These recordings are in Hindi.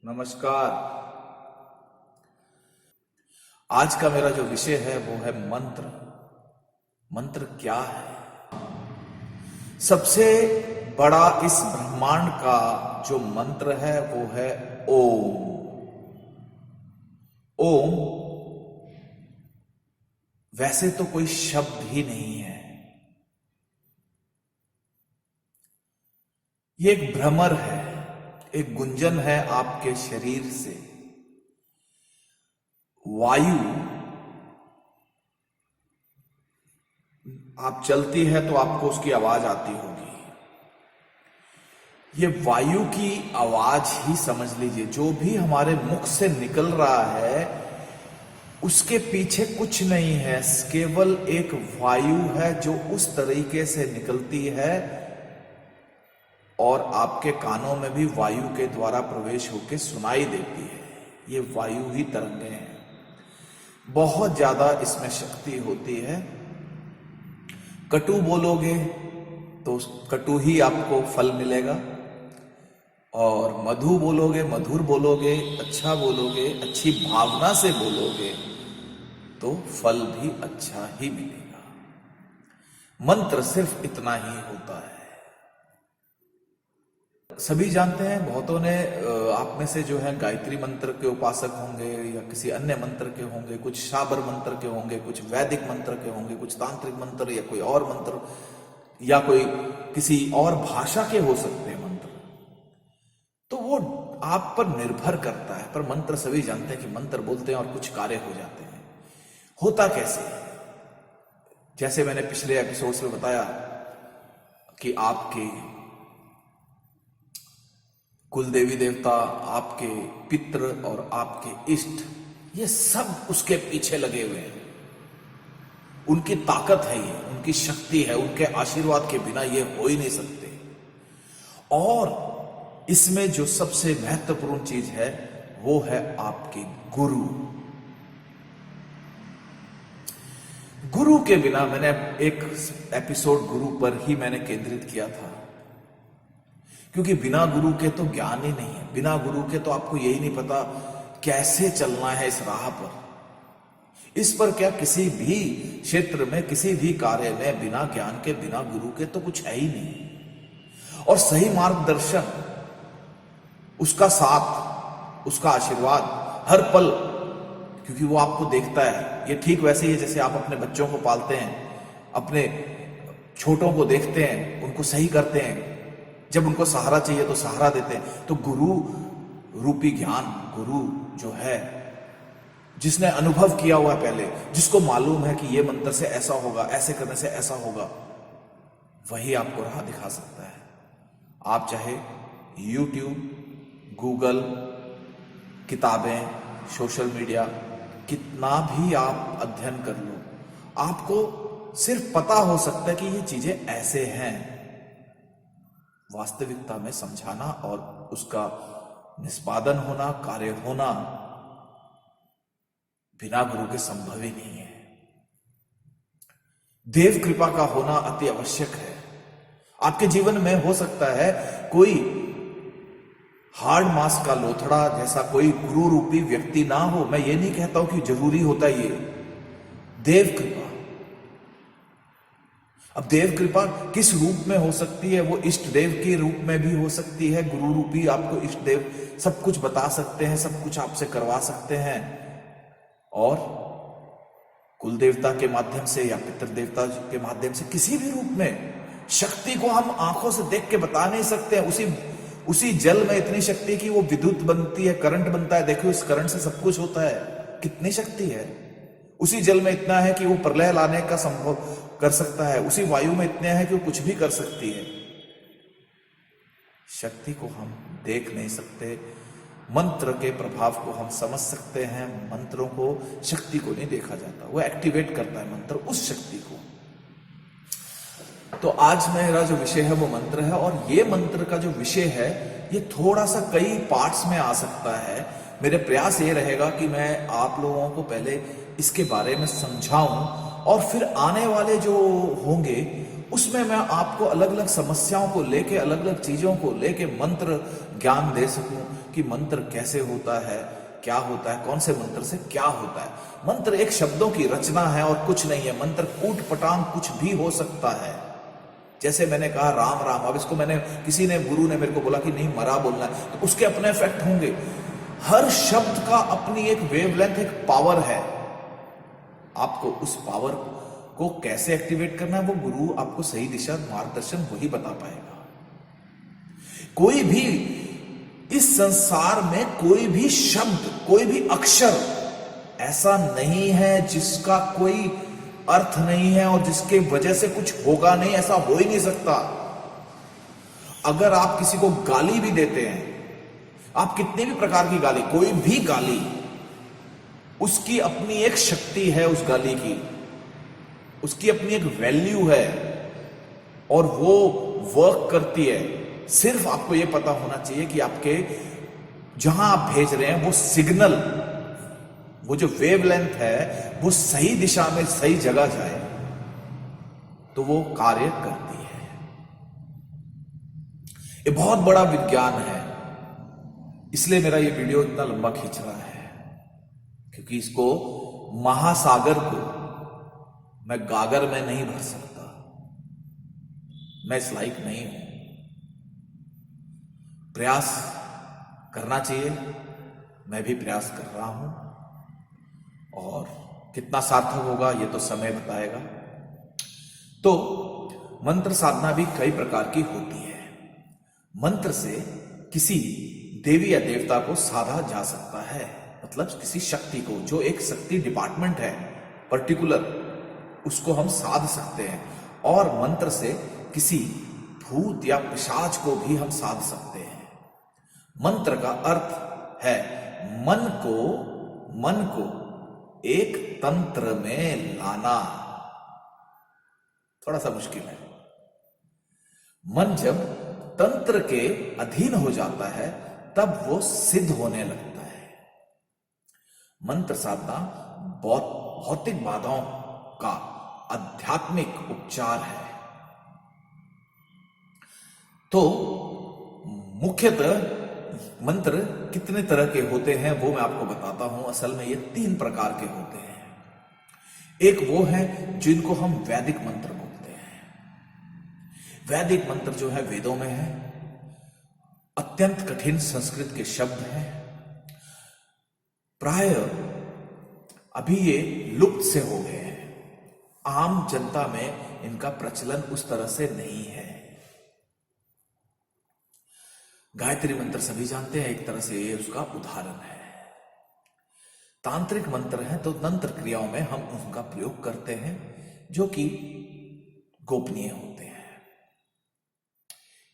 नमस्कार। आज का मेरा जो विषय है वो है मंत्र। मंत्र क्या है? सबसे बड़ा इस ब्रह्मांड का जो मंत्र है वो है ओम। ओम वैसे तो कोई शब्द ही नहीं है, ये एक भ्रमर है, एक गुंजन है आपके शरीर से। वायु आप चलती है तो आपको उसकी आवाज आती होगी। ये वायु की आवाज ही समझ लीजिए। जो भी हमारे मुख से निकल रहा है उसके पीछे कुछ नहीं है, केवल एक वायु है जो उस तरीके से निकलती है और आपके कानों में भी वायु के द्वारा प्रवेश होकर सुनाई देती है। ये वायु ही तरंगे हैं। बहुत ज्यादा इसमें शक्ति होती है। कटु बोलोगे तो कटु ही आपको फल मिलेगा, और मधु बोलोगे, मधुर बोलोगे, अच्छा बोलोगे, अच्छी भावना से बोलोगे तो फल भी अच्छा ही मिलेगा। मंत्र सिर्फ इतना ही होता है। सभी जानते हैं, बहुतों ने आप में से जो है गायत्री मंत्र के उपासक होंगे या किसी अन्य मंत्र के होंगे, कुछ शाबर मंत्र के होंगे, कुछ वैदिक मंत्र के होंगे, कुछ तांत्रिक मंत्र या कोई और मंत्र या कोई किसी और भाषा के हो सकते हैं मंत्र। तो वो आप पर निर्भर करता है। पर मंत्र सभी जानते हैं कि मंत्र बोलते हैं और कुछ कार्य हो जाते हैं। होता कैसे है? जैसे मैंने पिछले एपिसोड्स में बताया कि आपके कुल देवी देवता, आपके पितृ और आपके इष्ट, ये सब उसके पीछे लगे हुए हैं। उनकी ताकत है, ये उनकी शक्ति है। उनके आशीर्वाद के बिना ये हो ही नहीं सकते। और इसमें जो सबसे महत्वपूर्ण चीज है वो है आपके गुरु। गुरु के बिना, मैंने एक एपिसोड गुरु पर ही मैंने केंद्रित किया था, क्योंकि बिना गुरु के तो ज्ञान ही नहीं है। बिना गुरु के तो आपको यही नहीं पता कैसे चलना है इस राह पर। इस पर क्या, किसी भी क्षेत्र में, किसी भी कार्य में बिना ज्ञान के, बिना गुरु के तो कुछ है ही नहीं। और सही मार्गदर्शन, उसका साथ, उसका आशीर्वाद हर पल, क्योंकि वो आपको देखता है। ये ठीक वैसे ही है जैसे आप अपने बच्चों को पालते हैं, अपने छोटों को देखते हैं, उनको सही करते हैं, जब उनको सहारा चाहिए तो सहारा देते हैं। तो गुरु रूपी ज्ञान, गुरु जो है, जिसने अनुभव किया हुआ है पहले, जिसको मालूम है कि ये मंत्र से ऐसा होगा, ऐसे करने से ऐसा होगा, वही आपको राह दिखा सकता है। आप चाहे YouTube, गूगल, किताबें, सोशल मीडिया, कितना भी आप अध्ययन कर लो, आपको सिर्फ पता हो सकता है कि ये चीजें ऐसे हैं। वास्तविकता में समझाना और उसका निष्पादन होना, कार्य होना बिना गुरु के संभव ही नहीं है। देव कृपा का होना अति आवश्यक है। आपके जीवन में हो सकता है कोई हार्ड मास का लोथड़ा जैसा कोई गुरु रूपी व्यक्ति ना हो। मैं ये नहीं कहता हूं कि जरूरी होता ये देव कृपा। अब देव कृपा किस रूप में हो सकती है? वो इष्ट देव के रूप में भी हो सकती है। गुरु रूपी आपको इष्ट देव सब कुछ बता सकते हैं, सब कुछ आपसे करवा सकते हैं। और कुल देवता के माध्यम से या पितृ देवता के माध्यम से, किसी भी रूप में, शक्ति को हम आंखों से देख के बता नहीं सकते हैं। उसी जल में इतनी शक्ति कि वो विद्युत बनती है, करंट बनता है। देखो, इस करंट से सब कुछ होता है। कितनी शक्ति है। उसी जल में इतना है कि वो प्रलय लाने का संभव कर सकता है। उसी वायु में इतने है कि वो कुछ भी कर सकती है। शक्ति को हम देख नहीं सकते, मंत्र के प्रभाव को हम समझ सकते हैं। मंत्रों को, शक्ति को नहीं देखा जाता। वो एक्टिवेट करता है मंत्र उस शक्ति को। तो आज मेरा जो विषय है वो मंत्र है। और ये मंत्र का जो विषय है ये थोड़ा सा कई पार्ट्स में आ सकता है। मेरे प्रयास ये रहेगा कि मैं आप लोगों को पहले इसके बारे में समझाऊं, और फिर आने वाले जो होंगे उसमें मैं आपको अलग अलग समस्याओं को लेके, अलग अलग चीजों को लेके मंत्र ज्ञान दे सकूं कि मंत्र कैसे होता है, क्या होता है, कौन से मंत्र से क्या होता है। मंत्र एक शब्दों की रचना है और कुछ नहीं है। मंत्र कूट पटांग कुछ भी हो सकता है। जैसे मैंने कहा राम राम, अब इसको किसी ने, गुरु ने मेरे को बोला कि नहीं मरा बोलना है, तो उसके अपने इफेक्ट होंगे। हर शब्द का अपनी एक वेवलेंथ, एक पावर है। आपको उस पावर को कैसे एक्टिवेट करना है, वो गुरु आपको सही दिशा मार्गदर्शन वही बता पाएगा। कोई भी इस संसार में कोई भी शब्द, कोई भी अक्षर ऐसा नहीं है जिसका कोई अर्थ नहीं है और जिसके वजह से कुछ होगा नहीं। ऐसा हो ही नहीं सकता। अगर आप किसी को गाली भी देते हैं, आप कितने भी प्रकार की गाली, कोई भी गाली, उसकी अपनी एक शक्ति है, उस गाली की उसकी अपनी एक वैल्यू है और वो वर्क करती है। सिर्फ आपको यह पता होना चाहिए कि आपके जहां आप भेज रहे हैं वो सिग्नल, वो जो वेवलेंथ है वो सही दिशा में सही जगह जाए तो वो कार्य करती है। ये बहुत बड़ा विज्ञान है, इसलिए मेरा ये वीडियो इतना लंबा खींच रहा है, क्योंकि इसको महासागर को मैं गागर में नहीं भर सकता। मैं इस लायक नहीं हूं। प्रयास करना चाहिए, मैं भी प्रयास कर रहा हूं और कितना सार्थक होगा ये तो समय बताएगा। तो मंत्र साधना भी कई प्रकार की होती है। मंत्र से किसी देवी या देवता को साधा जा सकता है, मतलब किसी शक्ति को, जो एक शक्ति डिपार्टमेंट है पर्टिकुलर, उसको हम साध सकते हैं। और मंत्र से किसी भूत या पिशाच को भी हम साध सकते हैं। मंत्र का अर्थ है मन को एक तंत्र में लाना। थोड़ा सा मुश्किल है। मन जब तंत्र के अधीन हो जाता है तब वो सिद्ध होने लगता है। मंत्र साधना भौतिक बाधाओं का आध्यात्मिक उपचार है। तो मुख्यतः मंत्र कितने तरह के होते हैं वो मैं आपको बताता हूं। असल में ये 3 प्रकार के होते हैं। एक वो है जिनको हम वैदिक मंत्र बोलते हैं। वैदिक मंत्र जो है वेदों में है, अत्यंत कठिन संस्कृत के शब्द हैं। प्राय अभी ये लुप्त से हो गए हैं। आम जनता में इनका प्रचलन उस तरह से नहीं है। गायत्री मंत्र सभी जानते हैं, एक तरह से ये उसका उदाहरण है। तांत्रिक मंत्र हैं तो तंत्र क्रियाओं में हम उनका प्रयोग करते हैं जो कि गोपनीय होते हैं।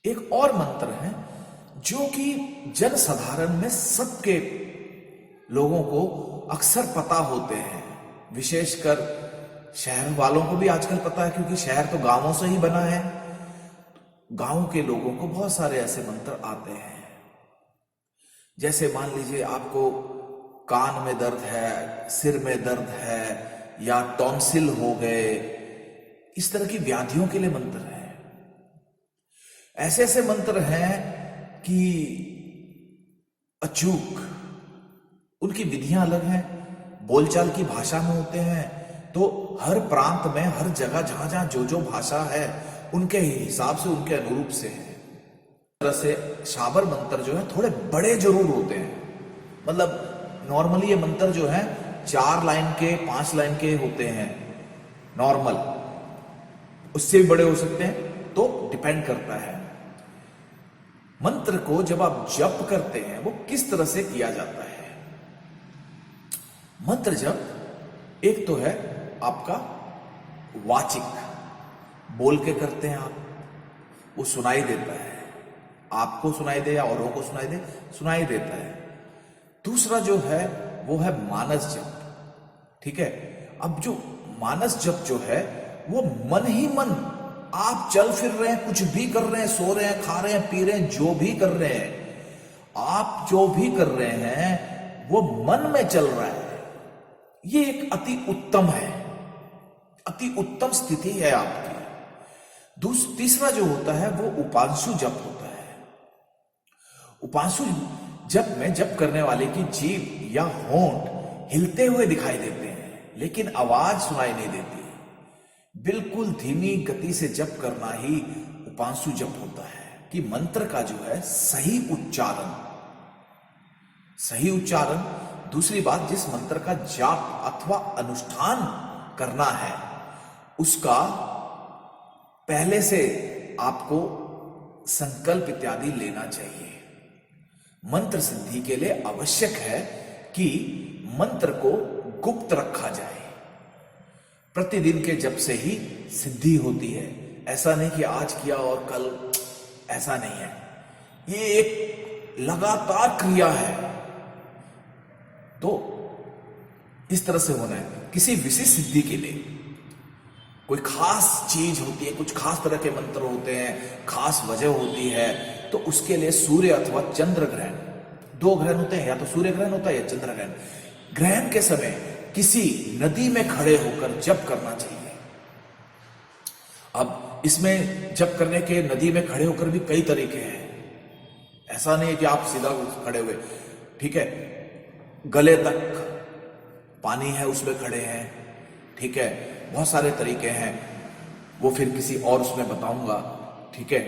एक और मंत्र है जो कि जन साधारण में सबके लोगों को अक्सर पता होते हैं, विशेषकर शहर वालों को भी आजकल पता है, क्योंकि शहर तो गांवों से ही बना है। गांव के लोगों को बहुत सारे ऐसे मंत्र आते हैं। जैसे मान लीजिए आपको कान में दर्द है, सिर में दर्द है, या टॉन्सिल हो गए, इस तरह की व्याधियों के लिए मंत्र हैं। ऐसे ऐसे मंत्र हैं कि अचूक, उनकी विधियां अलग हैं, बोलचाल की भाषा में होते हैं। तो हर प्रांत में, हर जगह जहां जहां जो जो भाषा है उनके हिसाब से, उनके अनुरूप से है। तरह से शाबर मंत्र जो है थोड़े बड़े जरूर होते हैं। मतलब नॉर्मली ये मंत्र जो है 4 लाइन के, 5 लाइन के होते हैं नॉर्मल, उससे भी बड़े हो सकते हैं, तो डिपेंड करता है। मंत्र को जब आप जप करते हैं वो किस तरह से किया जाता है। मंत्र जप एक तो है आपका वाचिक, बोल के करते हैं आप, वो सुनाई देता है, आपको सुनाई दे या औरों को सुनाई देता है। दूसरा जो है वो है मानस जप। ठीक है। अब जो मानस जप जो है वो मन ही मन, आप चल फिर रहे हैं, कुछ भी कर रहे हैं, सो रहे हैं, खा रहे हैं, पी रहे हैं, जो भी कर रहे हैं, आप जो भी कर रहे हैं वो मन में चल रहा है। ये एक अति उत्तम है, अति उत्तम स्थिति है आपकी। तीसरा जो होता है वो उपांशु जप होता है। उपांशु जप में जप करने वाले की जीभ या होंठ हिलते हुए दिखाई देते हैं, लेकिन आवाज सुनाई नहीं देती। बिल्कुल धीमी गति से जप करना ही उपांशु जप होता है कि मंत्र का जो है सही उच्चारण। दूसरी बात, जिस मंत्र का जाप अथवा अनुष्ठान करना है उसका पहले से आपको संकल्प इत्यादि लेना चाहिए। मंत्र सिद्धि के लिए आवश्यक है कि मंत्र को गुप्त रखा जाए। प्रतिदिन के जप से ही सिद्धि होती है। ऐसा नहीं कि आज किया और कल, ऐसा नहीं है। ये एक लगातार क्रिया है। तो इस तरह से होना है। किसी विशिष्ट सिद्धि के लिए कोई खास चीज होती है, कुछ खास तरह के मंत्र होते हैं, खास वजह होती है, तो उसके लिए सूर्य अथवा चंद्र ग्रहण, दो ग्रहण होते हैं, या तो सूर्य ग्रहण होता है या चंद्र ग्रहण। ग्रहण के समय किसी नदी में खड़े होकर जप करना चाहिए। अब इसमें जप करने के नदी में खड़े होकर भी कई तरीके हैं। ऐसा नहीं है कि आप सीधा खड़े हुए, ठीक है, गले तक पानी है उसमें खड़े हैं, ठीक है, बहुत सारे तरीके हैं, वो फिर किसी और उसमें बताऊंगा, ठीक है।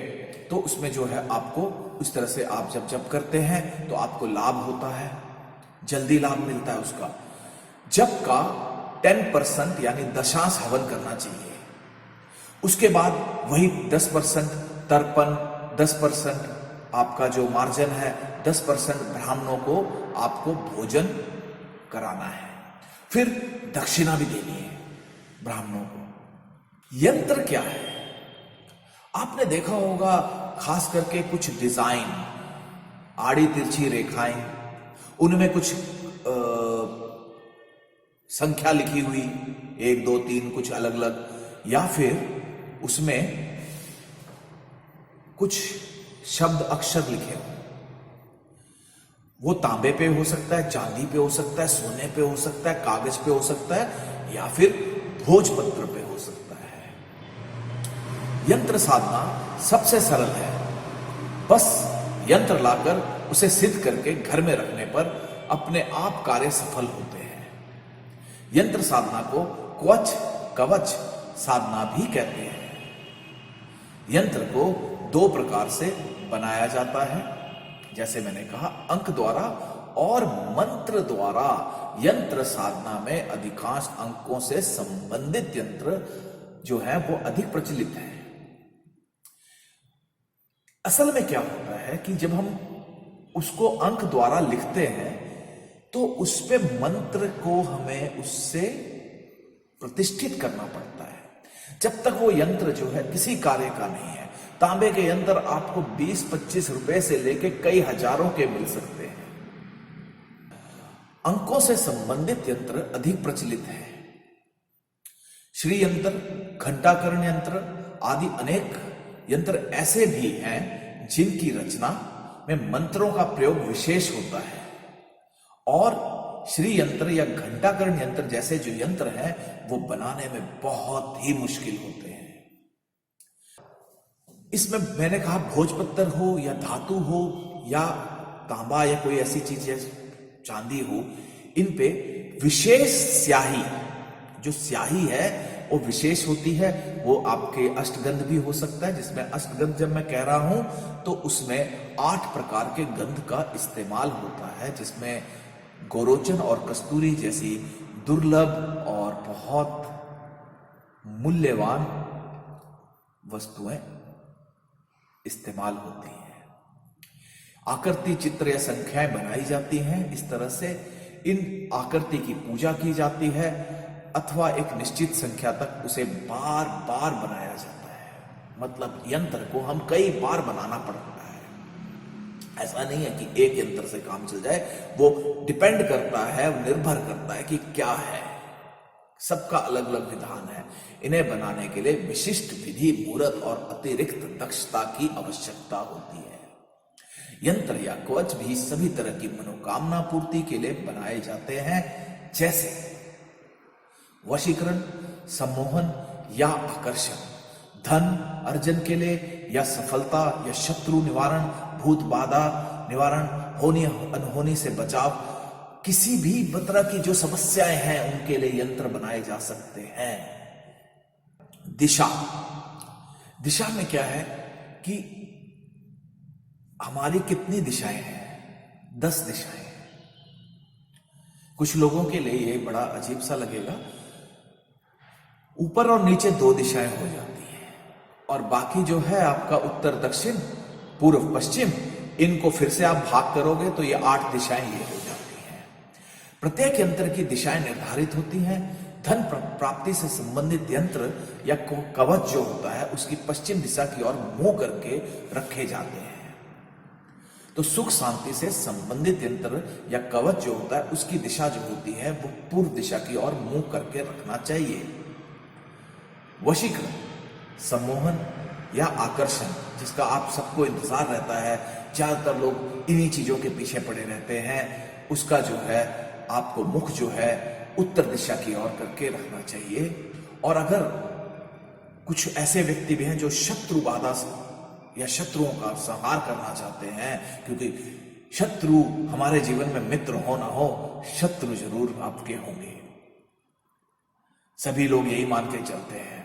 तो उसमें जो है आपको इस तरह से आप जब जप करते हैं तो आपको लाभ होता है, जल्दी लाभ मिलता है उसका। जप का 10% यानी दशांश हवन करना चाहिए। उसके बाद वही 10% तर्पण, 10% आपका जो मार्जन है, 10% ब्राह्मणों को आपको भोजन कराना है। फिर दक्षिणा भी देनी है ब्राह्मणों को। यंत्र क्या है? आपने देखा होगा खास करके कुछ डिजाइन, आड़ी तिरछी रेखाएं, उनमें कुछ संख्या लिखी हुई 1 2 3 कुछ अलग अलग, या फिर उसमें कुछ शब्द अक्षर लिखे हो। वो तांबे पे हो सकता है, चांदी पे हो सकता है, सोने पे हो सकता है, कागज पे हो सकता है, या फिर भोजपत्र पे हो सकता है। यंत्र साधना सबसे सरल है। बस यंत्र लाकर उसे सिद्ध करके घर में रखने पर अपने आप कार्य सफल होते हैं। यंत्र साधना को कवच साधना भी कहते हैं। यंत्र को 2 प्रकार से बनाया जाता है, जैसे मैंने कहा, अंक द्वारा और मंत्र द्वारा। यंत्र साधना में अधिकांश अंकों से संबंधित यंत्र जो है वो अधिक प्रचलित है। असल में क्या होता है कि जब हम उसको अंक द्वारा लिखते हैं तो उस पे मंत्र को हमें उससे प्रतिष्ठित करना पड़ता है। जब तक वो यंत्र जो है किसी कार्य का नहीं है। तांबे के यंत्र आपको 20-25 रुपए से लेके कई हजारों के मिल सकते हैं। अंकों से संबंधित यंत्र अधिक प्रचलित है। श्री यंत्र, घंटाकरण यंत्र आदि अनेक यंत्र ऐसे भी हैं जिनकी रचना में मंत्रों का प्रयोग विशेष होता है, और श्री यंत्र या घंटाकरण यंत्र जैसे जो यंत्र हैं वो बनाने में बहुत ही मुश्किल होते हैं। इसमें मैंने कहा भोजपत्र हो या धातु हो या तांबा या कोई ऐसी चीज या चांदी हो, इन पे विशेष स्याही, जो स्याही है वो विशेष होती है। वो आपके अष्टगंध भी हो सकता है, जिसमें अष्टगंध जब मैं कह रहा हूं तो उसमें 8 प्रकार के गंध का इस्तेमाल होता है, जिसमें गोरोचन और कस्तूरी जैसी दुर्लभ और बहुत मूल्यवान वस्तुएं इस्तेमाल होती हैं। आकृति, चित्र या संख्याएं बनाई जाती हैं। इस तरह से इन आकृति की पूजा की जाती है, अथवा एक निश्चित संख्या तक उसे बार बार बनाया जाता है। मतलब यंत्र को हम कई बार बनाना पड़ता है। ऐसा नहीं है कि एक यंत्र से काम चल जाए। वो डिपेंड करता है, निर्भर करता है कि क्या है। सबका अलग अलग विधान है। इन्हें बनाने के लिए विशिष्ट विधि, मुहूर्त और अतिरिक्त दक्षता की आवश्यकता होती है। यंत्र या कवच भी सभी तरह की मनोकामना पूर्ति के लिए बनाए जाते हैं, जैसे वशीकरण, सम्मोहन या आकर्षण, धन अर्जन के लिए या सफलता या शत्रु निवारण, भूत बाधा निवारण, होनी अनहोनी से बचाव, किसी भी तरह की जो समस्याएं हैं उनके लिए यंत्र बनाए जा सकते हैं। दिशा, दिशा में क्या है कि हमारी कितनी दिशाएं हैं? 10 दिशाएं। कुछ लोगों के लिए ये बड़ा अजीब सा लगेगा, ऊपर और नीचे 2 दिशाएं हो जाती हैं और बाकी जो है आपका उत्तर दक्षिण, पूर्व पश्चिम, इनको फिर से आप भाग करोगे तो ये 8 दिशाएं ये हो जाती हैं। प्रत्येक यंत्र की दिशाएं निर्धारित होती हैं। धन प्राप्ति से संबंधित यंत्र या कवच जो होता है उसकी पश्चिम दिशा की ओर मुंह करके रखे जाते हैं। तो सुख शांति से संबंधित यंत्र या कवच जो होता है उसकी दिशा जो होती है वो पूर्व दिशा की ओर मुंह करके रखना चाहिए। वशीकरण, सम्मोहन या आकर्षण, जिसका आप सबको इंतजार रहता है, ज्यादातर लोग इन्हीं चीजों के पीछे पड़े रहते हैं, उसका जो है आपको मुख जो है उत्तर दिशा की ओर करके रखना चाहिए। और अगर कुछ ऐसे व्यक्ति भी हैं जो शत्रु बाधा या शत्रुओं का संहार करना चाहते हैं, क्योंकि शत्रु हमारे जीवन में मित्र हो ना हो, शत्रु जरूर आपके होंगे, सभी लोग यही मान के चलते हैं।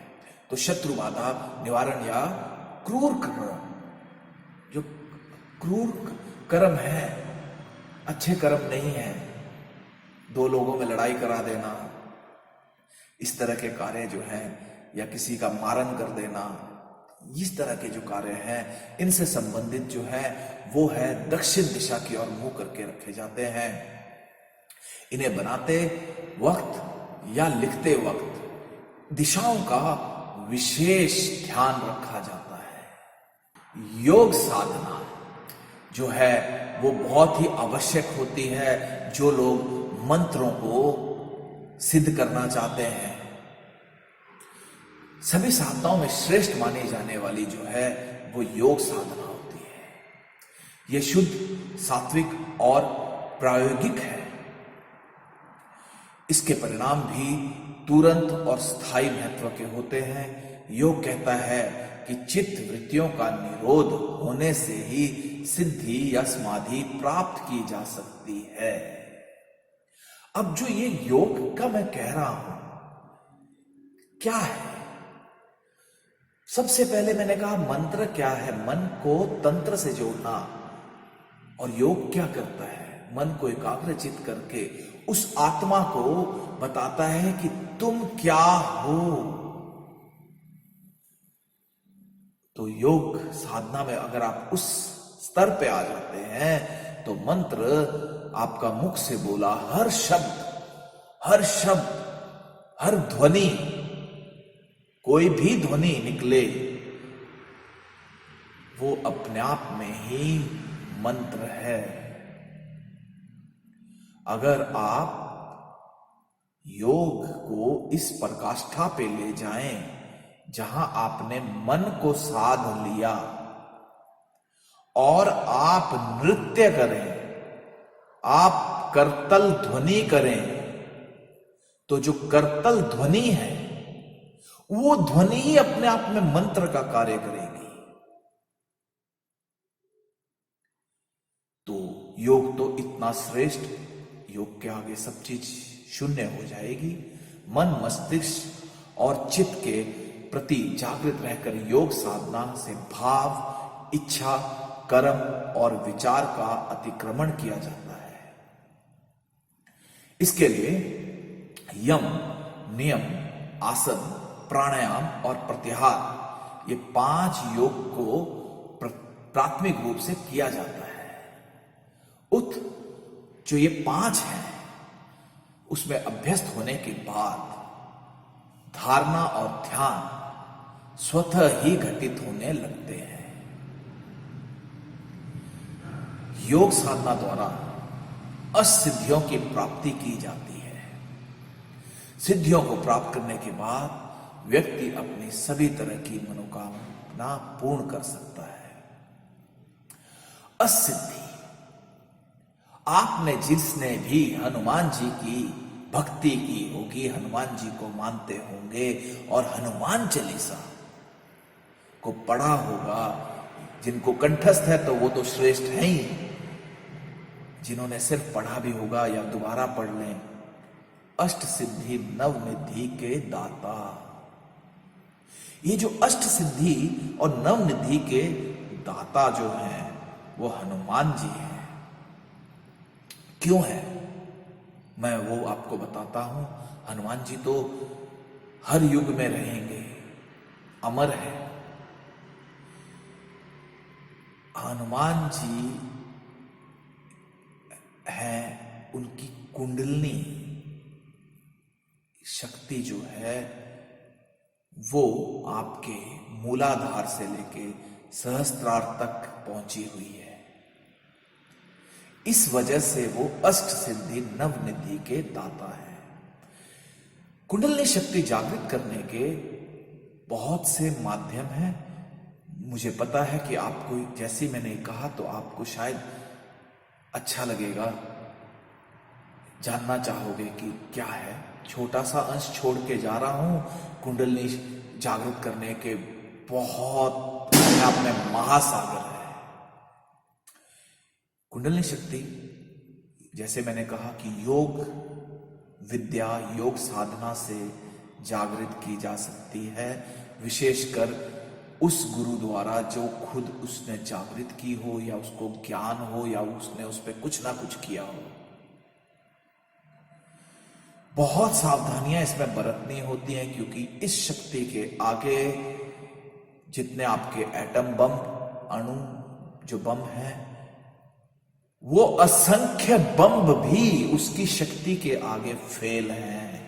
तो शत्रु बाधा निवारण या क्रूर कर्म, जो क्रूर कर्म है, अच्छे कर्म नहीं है, 2 लोगों में लड़ाई करा देना, इस तरह के कार्य जो हैं, या किसी का मारण कर देना, इस तरह के जो कार्य हैं, इनसे संबंधित जो है वो है दक्षिण दिशा की ओर मुंह करके रखे जाते हैं। इन्हें बनाते वक्त या लिखते वक्त दिशाओं का विशेष ध्यान रखा जाता है। योग साधना जो है वो बहुत ही आवश्यक होती है। जो लोग मंत्रों को सिद्ध करना चाहते हैं, सभी साधनाओं में श्रेष्ठ मानी जाने वाली जो है वो योग साधना होती है। यह शुद्ध, सात्विक और प्रायोगिक है। इसके परिणाम भी तुरंत और स्थायी महत्व के होते हैं। योग कहता है कि चित्त वृत्तियों का निरोध होने से ही सिद्धि या समाधि प्राप्त की जा सकती है। अब जो ये योग का मैं कह रहा हूं, क्या है? सबसे पहले मैंने कहा मंत्र क्या है? मन को तंत्र से जोड़ना। और योग क्या करता है? मन को एकाग्रचित करके उस आत्मा को बताता है कि तुम क्या हो। तो योग साधना में अगर आप उस स्तर पे आ जाते हैं तो मंत्र आपका मुख से बोला हर शब्द, हर ध्वनि, कोई भी ध्वनि निकले, वो अपने आप में ही मंत्र है। अगर आप योग को इस पराकाष्ठा पे ले जाएं जहां आपने मन को साध लिया और आप नृत्य करें, आप करतल ध्वनि करें, तो जो करतल ध्वनि है वो ध्वनि ही अपने आप में मंत्र का कार्य करेगी। तो योग तो इतना श्रेष्ठ, योग के आगे सब चीज शून्य हो जाएगी। मन, मस्तिष्क और चित्त के प्रति जागृत रहकर योग साधना से भाव, इच्छा, कर्म और विचार का अतिक्रमण किया जाता है। इसके लिए यम, नियम, आसन, प्राणायाम और प्रत्याहार, ये 5 योग को प्राथमिक रूप से किया जाता है। जो ये 5 हैं उसमें अभ्यस्त होने के बाद धारणा और ध्यान स्वतः ही घटित होने लगते हैं। योग साधना द्वारा असिद्धियों की प्राप्ति की जाती है। सिद्धियों को प्राप्त करने के बाद व्यक्ति अपनी सभी तरह की मनोकामना पूर्ण कर सकता है। असिद्धि, आपने जिसने भी हनुमान जी की भक्ति की होगी, हनुमान जी को मानते होंगे और हनुमान चालीसा को पढ़ा होगा, जिनको कंठस्थ है तो वो तो श्रेष्ठ है ही, जिन्होंने सिर्फ पढ़ा भी होगा या दोबारा पढ़ लें, अष्ट सिद्धि नव निधि के दाता। ये जो अष्ट सिद्धि और नव निधि के दाता जो हैं वो हनुमान जी हैं। क्यों है मैं वो आपको बताता हूं। हनुमान जी तो हर युग में रहेंगे, अमर है। हनुमान जी है, उनकी कुंडलनी शक्ति जो है वो आपके मूलाधार से लेके सहस्त्रार तक पहुंची हुई है। इस वजह से वो अष्ट सिद्धि नवनिधि के दाता है। कुंडलनी शक्ति जागृत करने के बहुत से माध्यम हैं। मुझे पता है कि आपको, जैसे मैंने कहा, तो आपको शायद अच्छा लगेगा, जानना चाहोगे कि क्या है। छोटा सा अंश छोड़ के जा रहा हूं। कुंडलनी जागृत करने के बहुत अपने आप में महासागर है। कुंडलनी शक्ति, जैसे मैंने कहा कि योग विद्या, योग साधना से जागृत की जा सकती है, विशेषकर उस गुरु द्वारा जो खुद उसने जागृत की हो, या उसको ज्ञान हो, या उसने उस पर कुछ ना कुछ किया हो। बहुत सावधानियां इसमें बरतनी होती हैं, क्योंकि इस शक्ति के आगे जितने आपके एटम बम, अणु जो बम है, वो असंख्य बम भी उसकी शक्ति के आगे फेल हैं।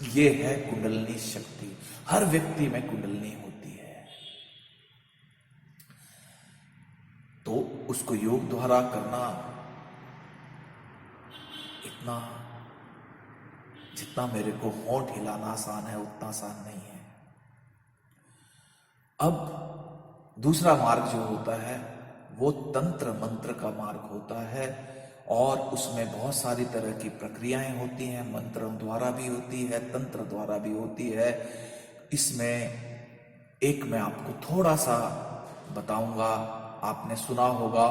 ये है कुंडलनी शक्ति। हर व्यक्ति में कुंडलनी होती है, तो उसको योग द्वारा करना इतना, जितना मेरे को होंठ हिलाना आसान है उतना आसान नहीं है। अब दूसरा मार्ग जो होता है वो तंत्र मंत्र का मार्ग होता है, और उसमें बहुत सारी तरह की प्रक्रियाएं होती हैं। मंत्रों द्वारा भी होती है, तंत्र द्वारा भी होती है। इसमें एक मैं आपको थोड़ा सा बताऊंगा। आपने सुना होगा,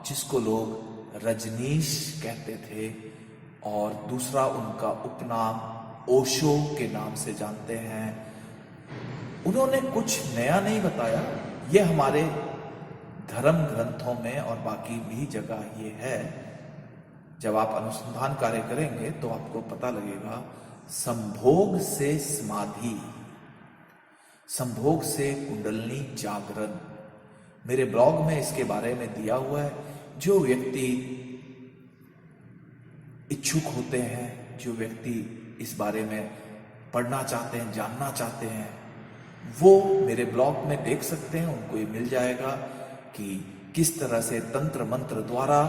जिसको लोग रजनीश कहते थे, और दूसरा उनका उपनाम ओशो के नाम से जानते हैं। उन्होंने कुछ नया नहीं बताया, ये हमारे धर्म ग्रंथों में और बाकी भी जगह ये है। जब आप अनुसंधान कार्य करेंगे तो आपको पता लगेगा। संभोग से समाधि, संभोग से कुंडलनी जागरण, मेरे ब्लॉग में इसके बारे में दिया हुआ है। जो व्यक्ति इच्छुक होते हैं, जो व्यक्ति इस बारे में पढ़ना चाहते हैं, जानना चाहते हैं, वो मेरे ब्लॉग में देख सकते हैं। उनको ये मिल जाएगा कि किस तरह से तंत्र मंत्र द्वारा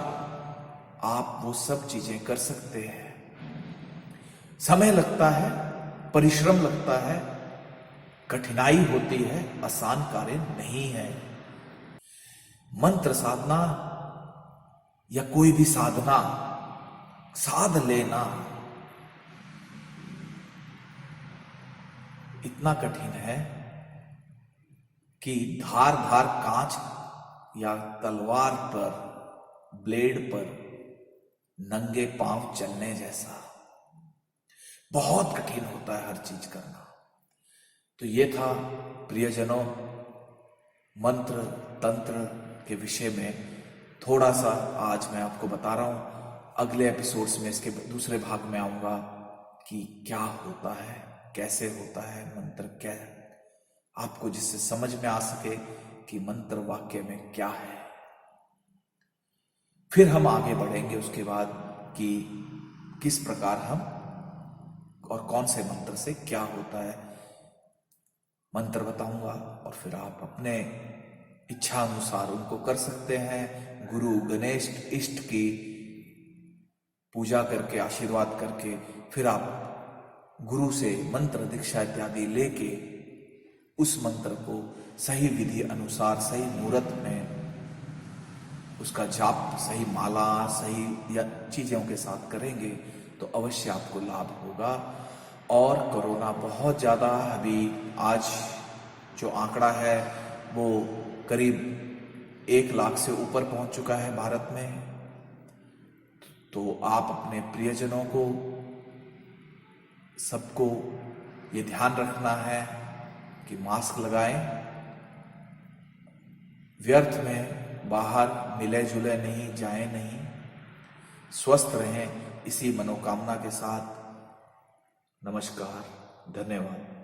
आप वो सब चीजें कर सकते हैं। समय लगता है, परिश्रम लगता है, कठिनाई होती है, आसान कार्य नहीं है। मंत्र साधना या कोई भी साधना साध लेना इतना कठिन है कि धार धार कांच या तलवार पर, ब्लेड पर नंगे पांव चलने जैसा बहुत कठिन होता है हर चीज करना। तो ये था प्रियजनों, मंत्र तंत्र के विषय में थोड़ा सा आज मैं आपको बता रहा हूं। अगले एपिसोड्स में इसके दूसरे भाग में आऊंगा कि क्या होता है, कैसे होता है मंत्र, क्या है, आपको जिससे समझ में आ सके कि मंत्र वाक्य में क्या है। फिर हम आगे बढ़ेंगे उसके बाद कि किस प्रकार हम और कौन से मंत्र से क्या होता है। मंत्र बताऊंगा और फिर आप अपने इच्छा अनुसार उनको कर सकते हैं। गुरु गणेश इष्ट की पूजा करके, आशीर्वाद करके, फिर आप गुरु से मंत्र दीक्षा इत्यादि लेके उस मंत्र को सही विधि अनुसार, सही मुहूर्त में उसका जाप, सही माला, सही या चीजों के साथ करेंगे तो अवश्य आपको लाभ होगा। और कोरोना बहुत ज्यादा अभी आज जो आंकड़ा है वो करीब 1 लाख से ऊपर पहुंच चुका है भारत में। तो आप अपने प्रियजनों को, सबको ये ध्यान रखना है कि मास्क लगाएं, व्यर्थ में बाहर मिले जुले नहीं, जाएं नहीं, स्वस्थ रहें, इसी मनोकामना के साथ नमस्कार, धन्यवाद।